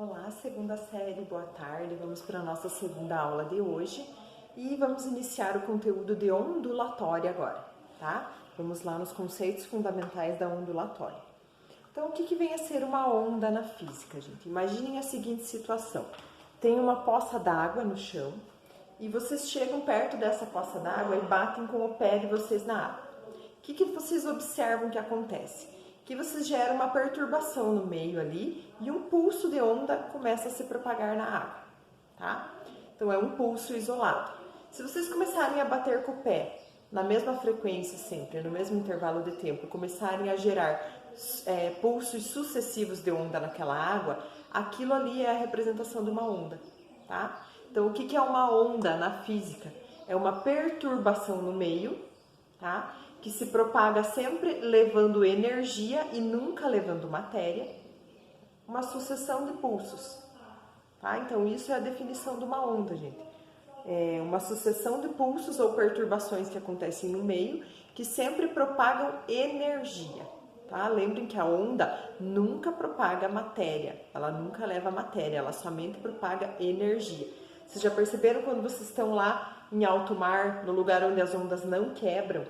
Olá, segunda série, boa tarde. Vamos para a nossa segunda aula de hoje e vamos iniciar o conteúdo de ondulatória agora, tá? Vamos lá nos conceitos fundamentais da ondulatória. Então, o que vem a ser uma onda na física, gente? Imaginem a seguinte situação. Tem uma poça d'água no chão e vocês chegam perto dessa poça d'água e batem com o pé de vocês na água. O que vocês observam que acontece? Que vocês geram uma perturbação no meio ali e um pulso de onda começa a se propagar na água, tá? Então é um pulso isolado. Se vocês começarem a bater com o pé na mesma frequência sempre, no mesmo intervalo de tempo, começarem a gerar pulsos sucessivos de onda naquela água, aquilo ali é a representação de uma onda, tá? Então o que é uma onda na física? É uma perturbação no meio, tá? Que se propaga sempre levando energia e nunca levando matéria, uma sucessão de pulsos, tá? Então isso é a definição de uma onda, gente. É uma sucessão de pulsos ou perturbações que acontecem no meio, que sempre propagam energia, tá? Lembrem que a onda nunca propaga matéria, ela nunca leva matéria, ela somente propaga energia. Vocês já perceberam quando vocês estão lá em alto mar, no lugar onde as ondas não quebram,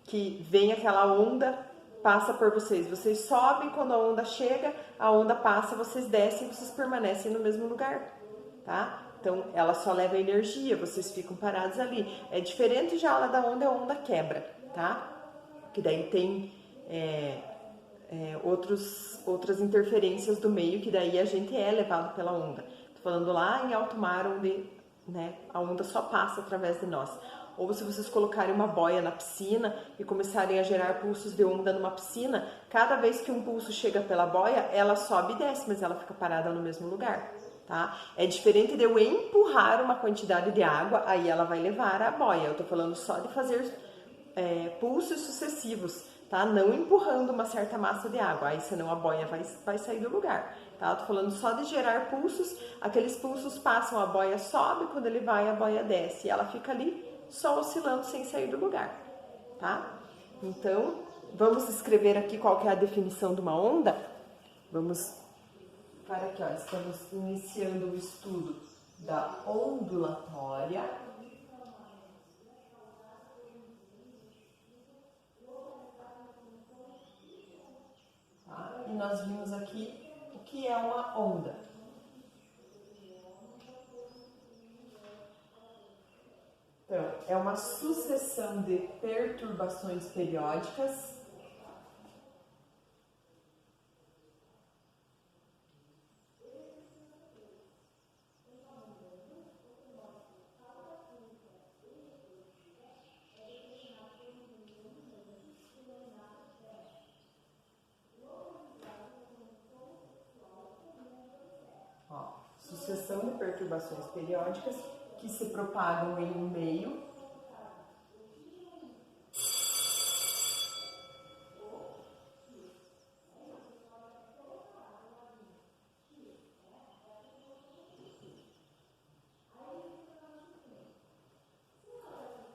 que vem aquela onda, passa por vocês. Vocês sobem, quando a onda chega, a onda passa, vocês descem, vocês permanecem no mesmo lugar, tá? Então, ela só leva energia, vocês ficam parados ali. É diferente já lá da onda, a onda quebra, tá? Que daí tem outras interferências do meio, que daí a gente é levado pela onda. Tô falando lá em alto mar, onde a onda só passa através de nós. Ou se vocês colocarem uma boia na piscina e começarem a gerar pulsos de onda numa piscina, cada vez que um pulso chega pela boia, ela sobe e desce, mas ela fica parada no mesmo lugar, tá? É diferente de eu empurrar uma quantidade de água, aí ela vai levar a boia. Eu tô falando só de fazer pulsos sucessivos, tá? Não empurrando uma certa massa de água, aí senão a boia vai sair do lugar, tá? Eu tô falando só de gerar pulsos, aqueles pulsos passam, a boia sobe, quando ele vai, a boia desce, e ela fica ali só oscilando sem sair do lugar, tá? Então, vamos escrever aqui qual que é a definição de uma onda? Vamos para aqui, ó, estamos iniciando o estudo da ondulatória. Tá? E nós vimos aqui o que é uma onda. Então, é uma sucessão de perturbações periódicas sucessão de perturbações periódicas que se propagam em um meio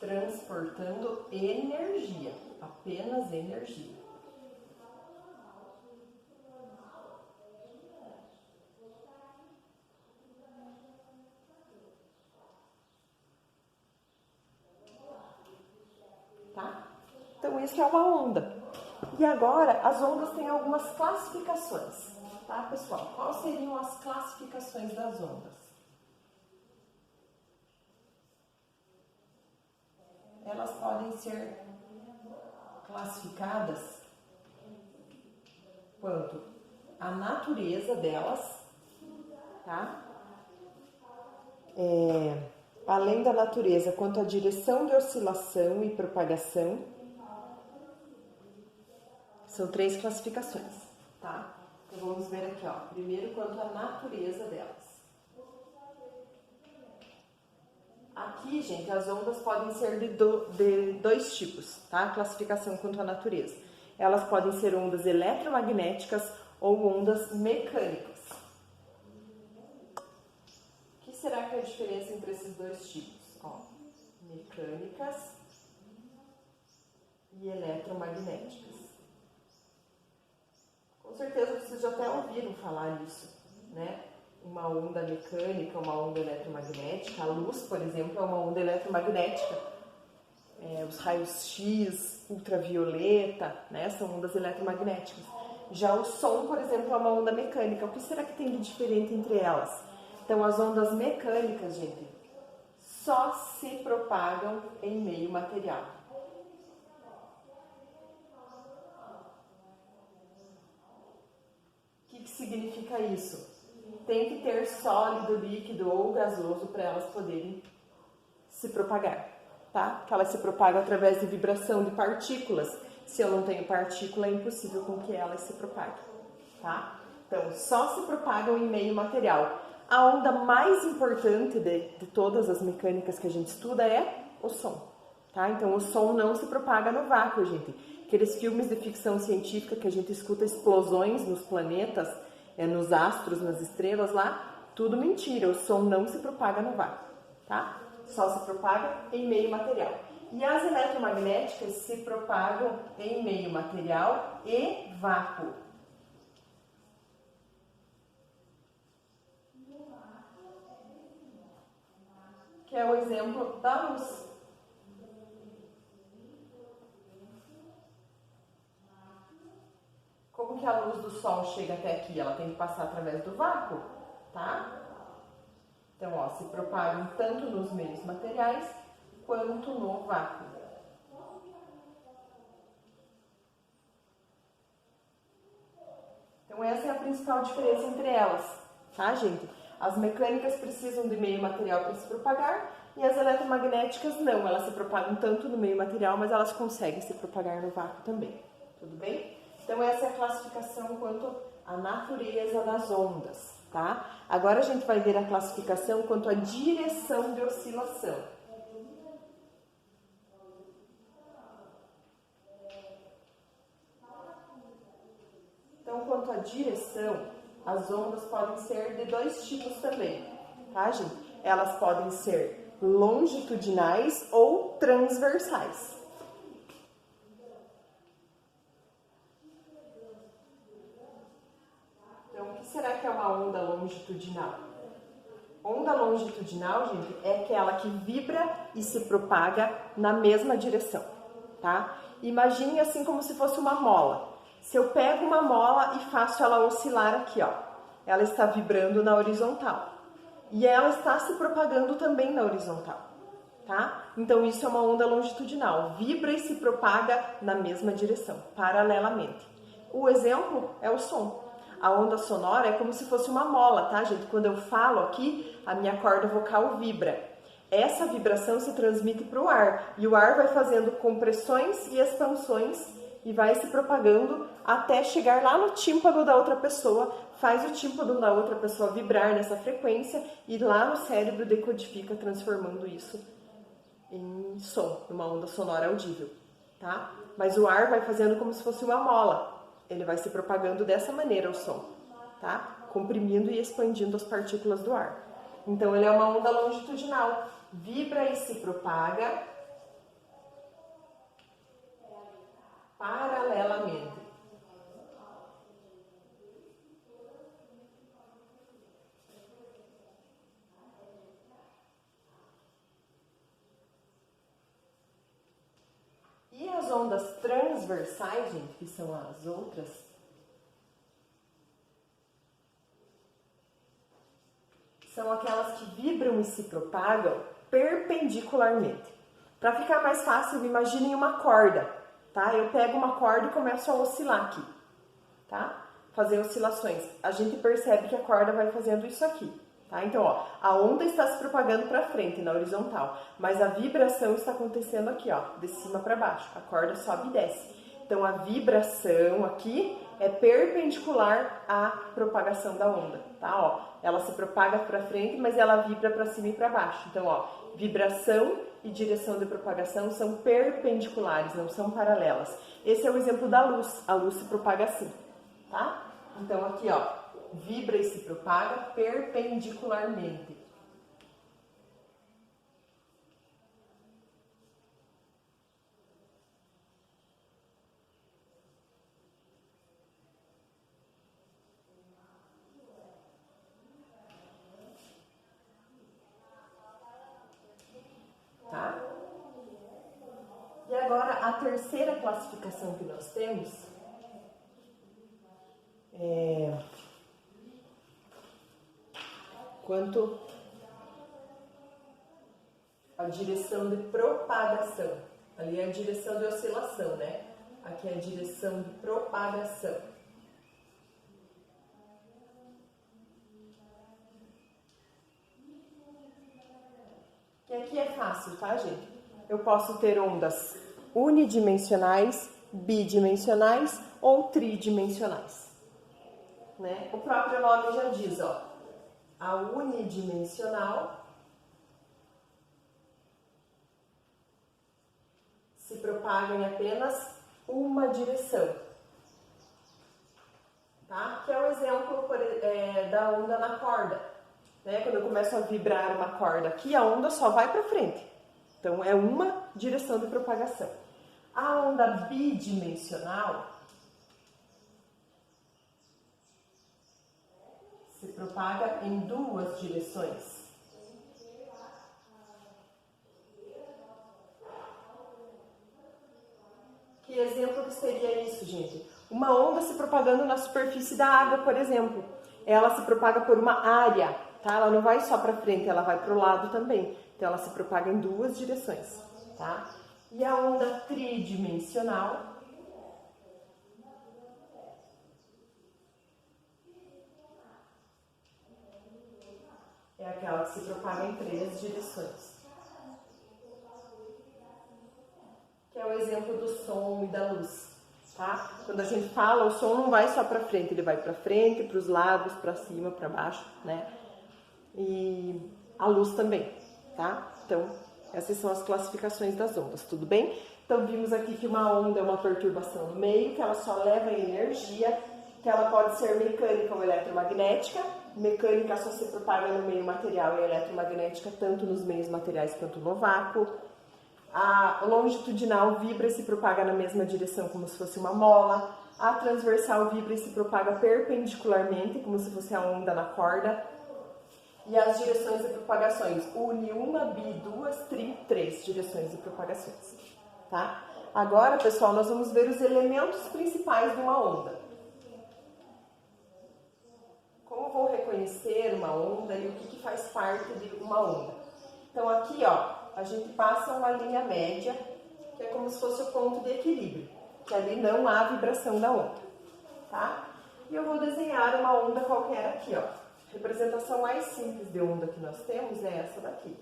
transportando energia, apenas energia. Tá? Então isso é uma onda. E agora as ondas têm algumas classificações, tá, pessoal? Quais seriam as classificações das ondas? Elas podem ser classificadas quanto à natureza delas, tá? Além da natureza, quanto à direção de oscilação e propagação. São 3 classificações, tá? Então vamos ver aqui, ó. Primeiro, quanto à natureza delas. Aqui, gente, as ondas podem ser de 2 tipos, tá? Classificação quanto à natureza. Elas podem ser ondas eletromagnéticas ou ondas mecânicas. O que será que é a diferença entre esses 2 tipos? Ó, mecânicas e eletromagnéticas. Com certeza vocês já até ouviram falar disso, né? uma onda mecânica, uma onda eletromagnética. A luz, por exemplo, é uma onda eletromagnética. Os raios X, ultravioleta, né, são ondas eletromagnéticas. Já o som, por exemplo, é uma onda mecânica. O que será que tem de diferente entre elas? Então, as ondas mecânicas, gente, só se propagam em meio material. O que significa isso? Tem que ter sólido, líquido ou gasoso para elas poderem se propagar, tá? Que elas se propagam através de vibração de partículas. Se eu não tenho partícula, é impossível com que elas se propaguem, tá? Então, só se propagam em meio material. A onda mais importante de todas as mecânicas que a gente estuda é o som, tá? Então, o som não se propaga no vácuo, gente. Aqueles filmes de ficção científica que a gente escuta explosões nos planetas, nos astros, nas estrelas lá, tudo mentira. O som não se propaga no vácuo, tá? Só se propaga em meio material. E as eletromagnéticas se propagam em meio material e vácuo. Que é o exemplo da luz. Como que a luz do sol chega até aqui? Ela tem que passar através do vácuo, tá? Então, ó, se propagam tanto nos meios materiais quanto no vácuo. Então, essa é a principal diferença entre elas, tá, gente? As mecânicas precisam de meio material para se propagar e as eletromagnéticas não. Elas se propagam tanto no meio material, mas elas conseguem se propagar no vácuo também. Tudo bem? Então, essa é a classificação quanto à natureza das ondas, tá? Agora a gente vai ver a classificação quanto à direção de oscilação. Então, quanto à direção, as ondas podem ser de dois tipos também, tá, gente? Elas podem ser longitudinais ou transversais. Então, o que será que é uma onda longitudinal? Onda longitudinal, gente, é aquela que vibra e se propaga na mesma direção, tá? Imagine assim como se fosse uma mola. Se eu pego uma mola e faço ela oscilar aqui, ó, ela está vibrando na horizontal. E ela está se propagando também na horizontal, tá? Então, isso é uma onda longitudinal. Vibra e se propaga na mesma direção, paralelamente. O exemplo é o som. A onda sonora é como se fosse uma mola, tá, gente? Quando eu falo aqui, a minha corda vocal vibra. Essa vibração se transmite para o ar. E o ar vai fazendo compressões e expansões e vai se propagando até chegar lá no tímpano da outra pessoa, faz o tímpano da outra pessoa vibrar nessa frequência e lá no cérebro decodifica, transformando isso em som, numa onda sonora audível, tá? Mas o ar vai fazendo como se fosse uma mola. Ele vai se propagando dessa maneira o som, tá? Comprimindo e expandindo as partículas do ar. Então, ele é uma onda longitudinal. Vibra e se propaga paralelamente. E as ondas transversais, gente, que são as outras, são aquelas que vibram e se propagam perpendicularmente. Para ficar mais fácil, imaginem uma corda, tá? Eu pego uma corda e começo a oscilar aqui, tá? Fazer oscilações. A gente percebe que a corda vai fazendo isso aqui, tá? Então, ó, a onda está se propagando para frente, na horizontal, mas a vibração está acontecendo aqui, ó, de cima para baixo. A corda sobe e desce. Então, a vibração aqui é perpendicular à propagação da onda, tá? Ó, ela se propaga para frente, mas ela vibra para cima e para baixo. Então, ó, vibração e direção de propagação são perpendiculares, não são paralelas. Esse é o exemplo da luz. A luz se propaga assim, tá? Então, aqui, ó, vibra e se propaga perpendicularmente. a terceira classificação que nós temos é quanto à direção de propagação. Ali é a direção de oscilação, né? Aqui é a direção de propagação. E aqui é fácil, tá, gente? Eu posso ter ondas unidimensionais, bidimensionais ou tridimensionais, né? O próprio nome já diz, ó, a unidimensional se propaga em apenas uma direção, tá? Que é o exemplo da onda na corda, né? Quando eu começo a vibrar uma corda aqui, a onda só vai para frente. Então, é uma direção de propagação. A onda bidimensional se propaga em duas direções. Que exemplo que seria isso, gente? Uma onda se propagando na superfície da água, por exemplo. Ela se propaga por uma área, tá? Ela não vai só para frente, ela vai para o lado também. Então, ela se propaga em duas direções, tá? E a onda tridimensional é aquela que se propaga em três direções. Que é o exemplo do som e da luz, tá? Quando a gente fala, o som não vai só para frente, ele vai para frente, para os lados, para cima, para baixo, né? E a luz também, tá? Então, essas são as classificações das ondas, tudo bem? Então, vimos aqui que uma onda é uma perturbação no meio, que ela só leva energia, que ela pode ser mecânica ou eletromagnética. Mecânica só se propaga no meio material e eletromagnética tanto nos meios materiais quanto no vácuo. A longitudinal vibra e se propaga na mesma direção como se fosse uma mola. A transversal vibra e se propaga perpendicularmente, como se fosse a onda na corda. E as direções de propagações, une uma, bi, duas, tri, três direções de propagações, tá? Agora, pessoal, nós vamos ver os elementos principais de uma onda. Como vou reconhecer uma onda e o que faz parte de uma onda? Então, aqui, ó, a gente passa uma linha média, que é como se fosse o ponto de equilíbrio, que ali não há vibração da onda, tá? E eu vou desenhar uma onda qualquer aqui, ó. A representação mais simples de onda que nós temos é essa daqui,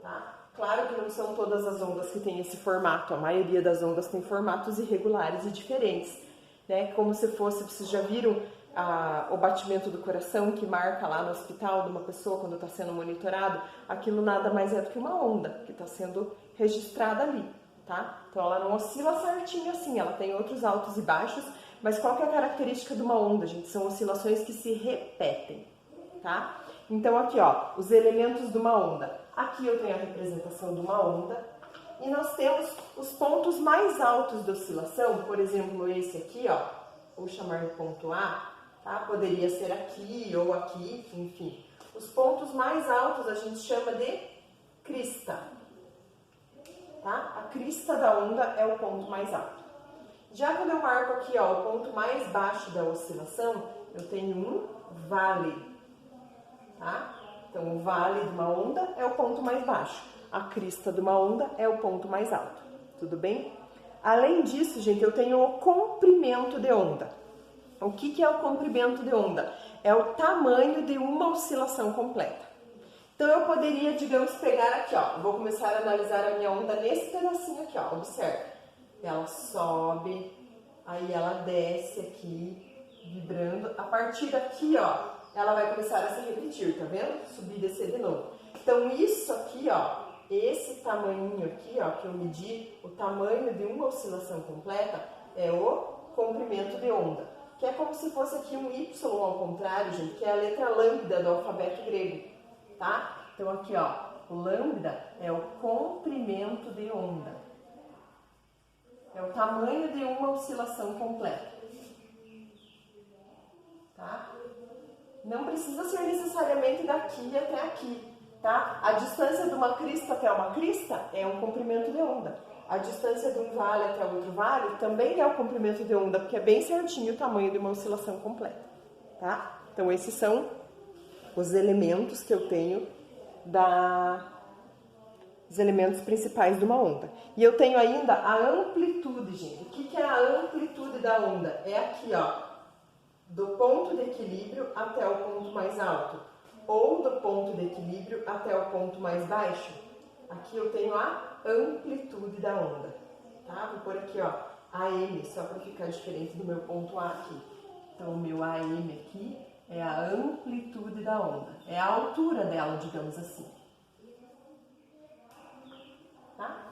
tá? Claro que não são todas as ondas que têm esse formato, a maioria das ondas tem formatos irregulares e diferentes, né? Como se fosse, vocês já viram o batimento do coração que marca lá no hospital de uma pessoa quando está sendo monitorado? Aquilo nada mais é do que uma onda que está sendo registrada ali, tá? Então ela não oscila certinho assim, ela tem outros altos e baixos, mas qual que é a característica de uma onda, gente? São oscilações que se repetem, tá? Então aqui, ó, os elementos de uma onda. Aqui eu tenho a representação de uma onda e nós temos os pontos mais altos da oscilação, por exemplo, esse aqui, ó, vou chamar de ponto A, tá? Poderia ser aqui ou aqui, enfim. Os pontos mais altos a gente chama de crista, tá? A crista da onda é o ponto mais alto. Já quando eu marco aqui, ó, o ponto mais baixo da oscilação, eu tenho um vale, tá? Então, o vale de uma onda é o ponto mais baixo. A crista de uma onda é o ponto mais alto, tudo bem? Além disso, gente, eu tenho o comprimento de onda. O que é o comprimento de onda? É o tamanho de uma oscilação completa. Então, eu poderia, digamos, pegar aqui, ó, vou começar a analisar a minha onda nesse pedacinho aqui, ó, observe. Ela sobe, aí ela desce aqui, vibrando. A partir daqui, ó, ela vai começar a se repetir, tá vendo? Subir e descer de novo. Então, isso aqui, ó, esse tamanhinho aqui, ó, que eu medi, o tamanho de uma oscilação completa, é o comprimento de onda. Que é como se fosse aqui um Y ao contrário, gente, que é a letra lambda do alfabeto grego, tá? Então, aqui, ó, o lambda é o comprimento de onda. É o tamanho de uma oscilação completa, tá? Não precisa ser necessariamente daqui até aqui, tá? A distância de uma crista até uma crista é um comprimento de onda. A distância de um vale até outro vale também é o comprimento de onda, porque é bem certinho o tamanho de uma oscilação completa, tá? Então, esses são os elementos que eu tenho os elementos principais de uma onda. E eu tenho ainda a amplitude, gente. O que é a amplitude da onda? É aqui, ó, do ponto de equilíbrio até o ponto mais alto, ou do ponto de equilíbrio até o ponto mais baixo. Aqui eu tenho a amplitude da onda, tá? Vou pôr aqui, ó, AM, só para ficar diferente do meu ponto A aqui. Então, o meu AM aqui é a amplitude da onda, é a altura dela, digamos assim. Tá?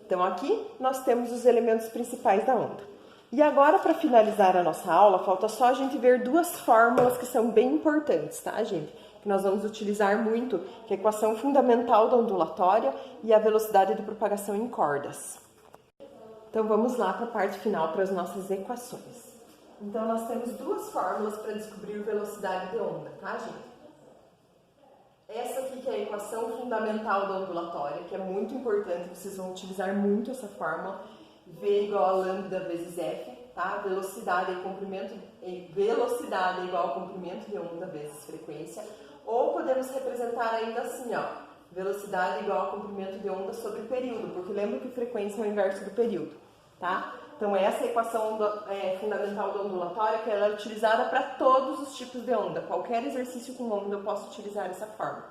Então, aqui nós temos os elementos principais da onda. E agora, para finalizar a nossa aula, falta só a gente ver duas fórmulas que são bem importantes, tá, gente? Que nós vamos utilizar muito, que é a equação fundamental da ondulatória e a velocidade de propagação em cordas. Então, vamos lá para a parte final, para as nossas equações. Então, nós temos duas fórmulas para descobrir velocidade de onda, tá, gente? Essa aqui que é a equação fundamental da ondulatória, que é muito importante, vocês vão utilizar muito essa fórmula. V igual a lambda vezes F, tá? Velocidade é igual ao comprimento de onda vezes frequência. Ou podemos representar ainda assim, ó, velocidade igual ao comprimento de onda sobre período, porque lembra que frequência é o inverso do período, tá? Então, essa é a equação fundamental da ondulatória, que ela é utilizada para todos os tipos de onda. Qualquer exercício com onda eu posso utilizar essa fórmula,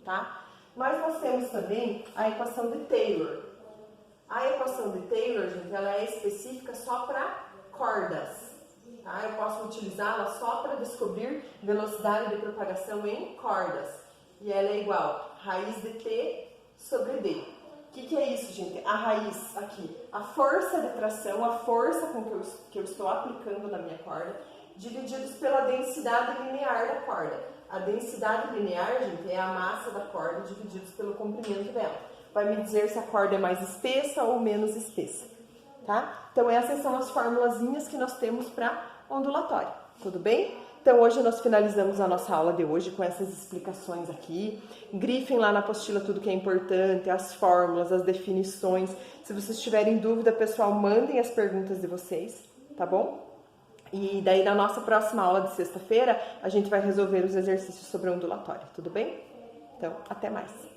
tá? Mas nós temos também a equação de Taylor. A equação de Taylor, gente, ela é específica só para cordas, tá? Eu posso utilizá-la só para descobrir velocidade de propagação em cordas. E ela é igual a raiz de T sobre D. O que é isso, gente? A raiz aqui, a força de tração, a força com que eu estou aplicando na minha corda, divididos pela densidade linear da corda. A densidade linear, gente, é a massa da corda divididos pelo comprimento dela. Vai me dizer se a corda é mais espessa ou menos espessa, tá? Então, essas são as formulazinhas que nós temos para ondulatória, tudo bem? Então, hoje nós finalizamos a nossa aula de hoje com essas explicações aqui. Grifem lá na apostila tudo que é importante, as fórmulas, as definições. Se vocês tiverem dúvida, pessoal, mandem as perguntas de vocês, tá bom? E daí, na nossa próxima aula de sexta-feira, a gente vai resolver os exercícios sobre a ondulatória, tudo bem? Então, até mais!